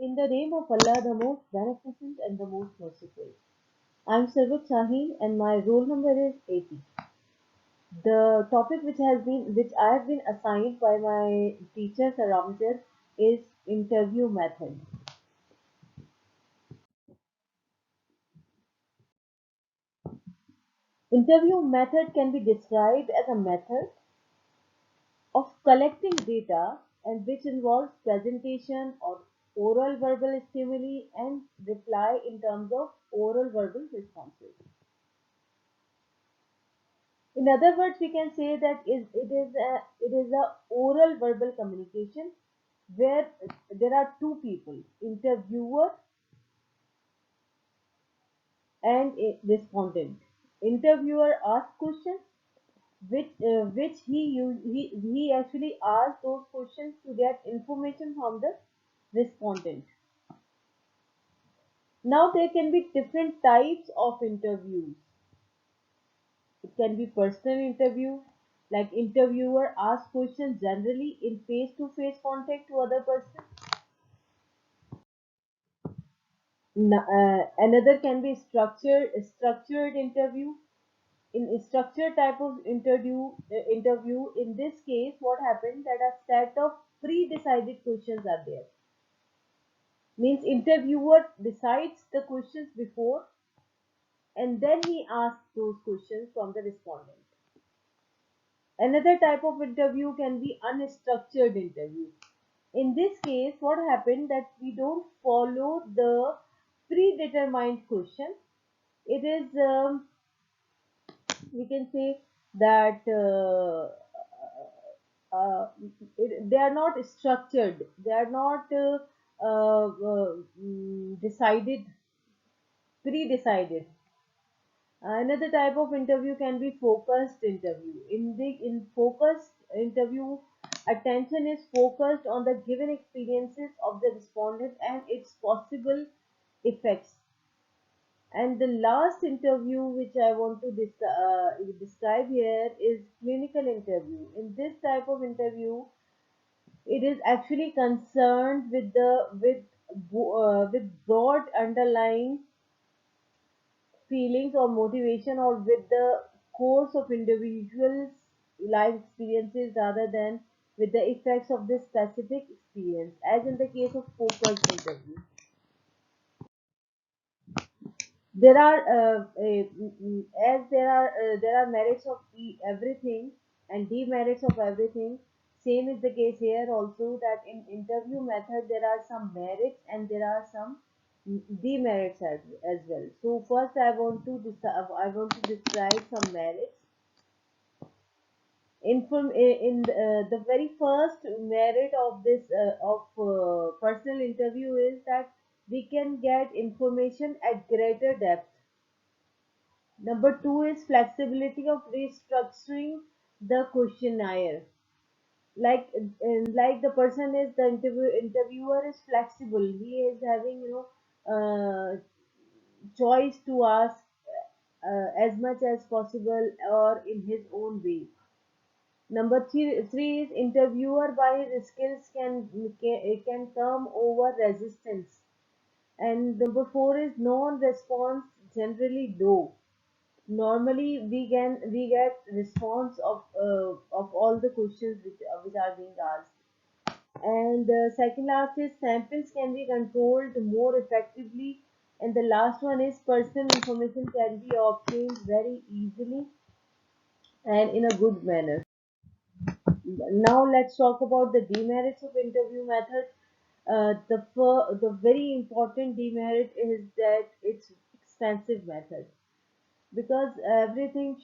In the name of Allah, the most beneficent and the most merciful. I am Sarvat Shaheen and my roll number is 80. The topic which I have been assigned by my teacher Sir Ramsir is interview method. Interview method can be described as a method of collecting data and which involves presentation or oral verbal stimuli and reply in terms of oral verbal responses. In other words, we can say that it is a oral verbal communication where there are two people, interviewer and a respondent. Interviewer asks questions, which he actually asks those questions to get information from the respondent. Now there can be different types of interviews. It can be personal interview, like interviewer asks questions generally in face-to-face contact to other person. Another can be structured interview. In a structured type of interview, in this case, what happens that a set of pre-decided questions are there. Means interviewer decides the questions before and then he asks those questions from the respondent. Another type of interview can be unstructured interview. In this case, what happened that we don't follow the predetermined question. It is we can say that uh, they are not structured. They are not decided, pre-decided. Another type of interview can be focused interview. In focused interview, attention is focused on the given experiences of the respondent and its possible effects. And the last interview which I want to describe here is clinical interview. In this type of interview, it is actually concerned with with broad underlying feelings or motivation or with the course of individuals' life experiences rather than with the effects of this specific experience, as in the case of focused interview. There are as there are merits of everything and demerits of everything. Same is the case here also, that in interview method there are some merits and there are some demerits as well. So first I want to describe some merits. The very first merit of this of personal interview is that we can get information at greater depth. Number two is flexibility of restructuring the questionnaire. Like the person is the interviewer is flexible. He is having choice to ask as much as possible or in his own way. Number three is interviewer by his skills can come over resistance. And number four is non-response generally low. Normally we get response of all the questions which are being asked. And the second last is samples can be controlled more effectively. And the last one is personal information can be obtained very easily and in a good manner. Now let's talk about the demerits of interview method. The very important demerit is that it's expensive method, because everything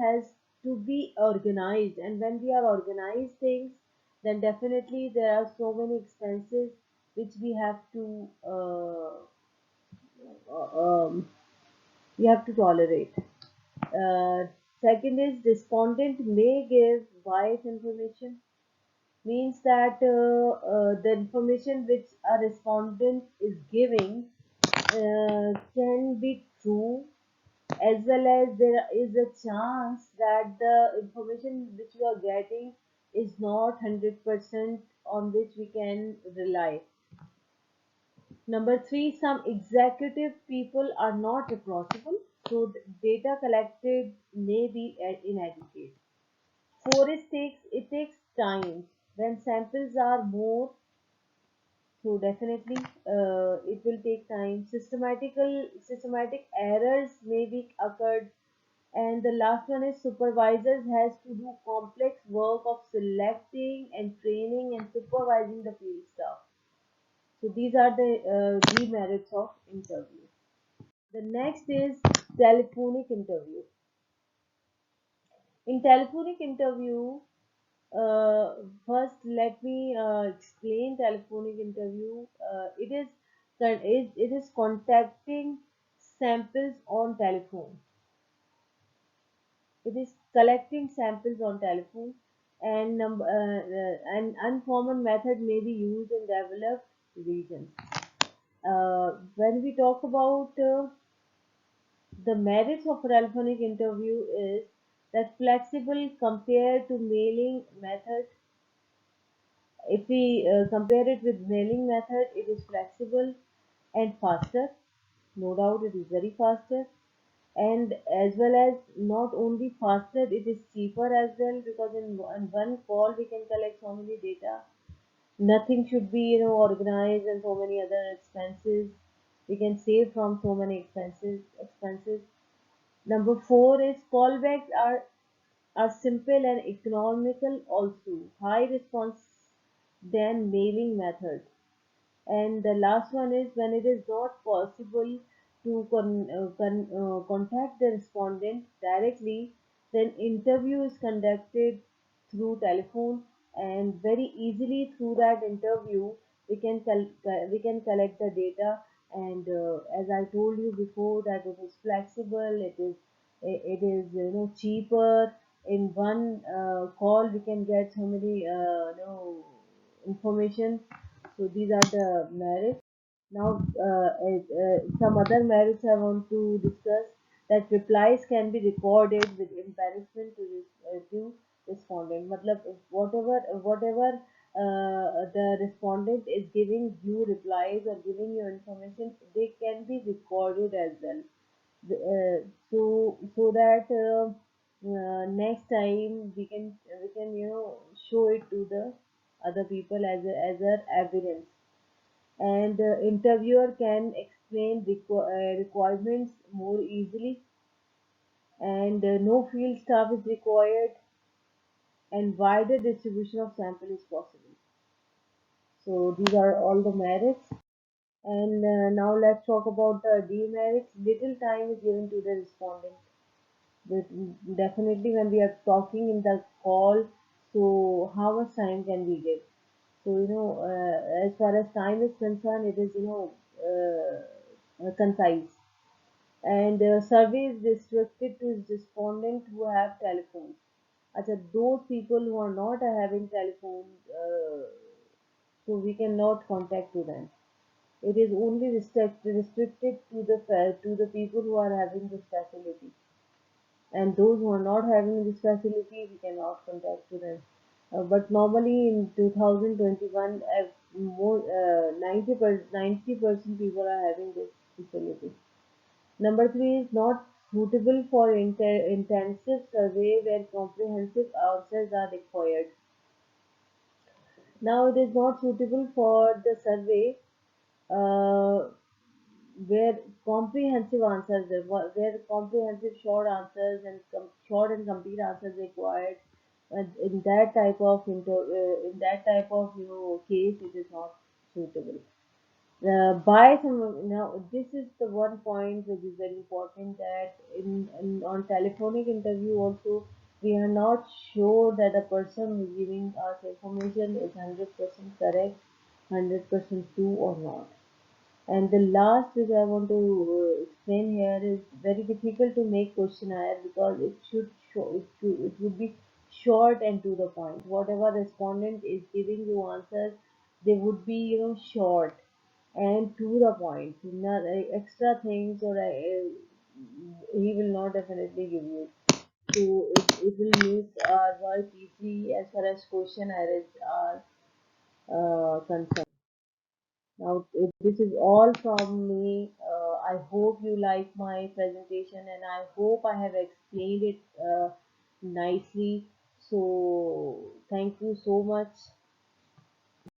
has to be organized, and when we are organized things, then definitely there are so many expenses which um, we have to tolerate. uh, Second is respondent may give biased information. Means that the information which a respondent is giving can be true, as well as there is a chance that the information which we are getting is not 100% on which we can rely. Number three, some executive people are not approachable, so data collected may be inadequate. Four is it takes time. When samples are more, so definitely it will take time. Systematic errors may be occurred. And the last one is supervisors has to do complex work of selecting and training and supervising the field staff. So these are the demerits of interview. The next is telephonic interview. In telephonic interview, first let me explain telephonic interview. It is contacting samples on telephone. It is collecting samples on telephone, and an uncommon method may be used in developed regions. When we talk about the merits of a telephonic interview is that flexible compared to mailing method. If we compare it with mailing method, it is flexible and faster. No doubt, it is very faster, and as well as not only faster, it is cheaper as well, because in one call we can collect so many data. Nothing should be organized, and so many other expenses we can save from so many expenses. Number four is callbacks are simple and economical, also high response than mailing method. And the last one is when it is not possible to contact the respondent directly, then interview is conducted through telephone, and very easily through that interview we can collect the data. And as I told you before, that it is flexible, it is cheaper. In one call we can get so many information. So these are the merits. Now, some other merits I want to discuss, that replies can be recorded with embarrassment to respondent. Matlab, whatever the respondent is giving you replies or giving you information, they can be recorded as well. So that next time we can show it to the other people as a evidence. And interviewer can explain requirements more easily, and no field staff is required, and wider distribution of sample is possible. So these are all the merits. And now let's talk about the demerits. Little time is given to the respondent. But definitely when we are talking in the call, so how much time can we give? So as far as time is concerned, it is concise. And survey is restricted to respondents who have telephones. Acha, those people who are not having telephones, so we cannot contact to them. It is only restricted to the people who are having this facility, and those who are not having this facility, we cannot contact to them. But normally in 2021, more 90% people are having this facility. Number three is not suitable for intensive survey where comprehensive answers are required. Now it is not suitable for the survey uh, where comprehensive answers where comprehensive short answers and short and complete answers required. And in that type of case, it is not suitable. By some Now this is the one point which is very important, that in on telephonic interview also, we are not sure that the person who is giving us information is 100% correct, 100% true or not. And the last which I want to explain here is very difficult to make questionnaire, because it would be short and to the point. Whatever respondent is giving you answers, they would be short and to the point. Not extra things, or he will not definitely give you. So it will make our work easy as far as questionnaires are concerned. Now, this is all from me. I hope you like my presentation and I hope I have explained it nicely. So, thank you so much.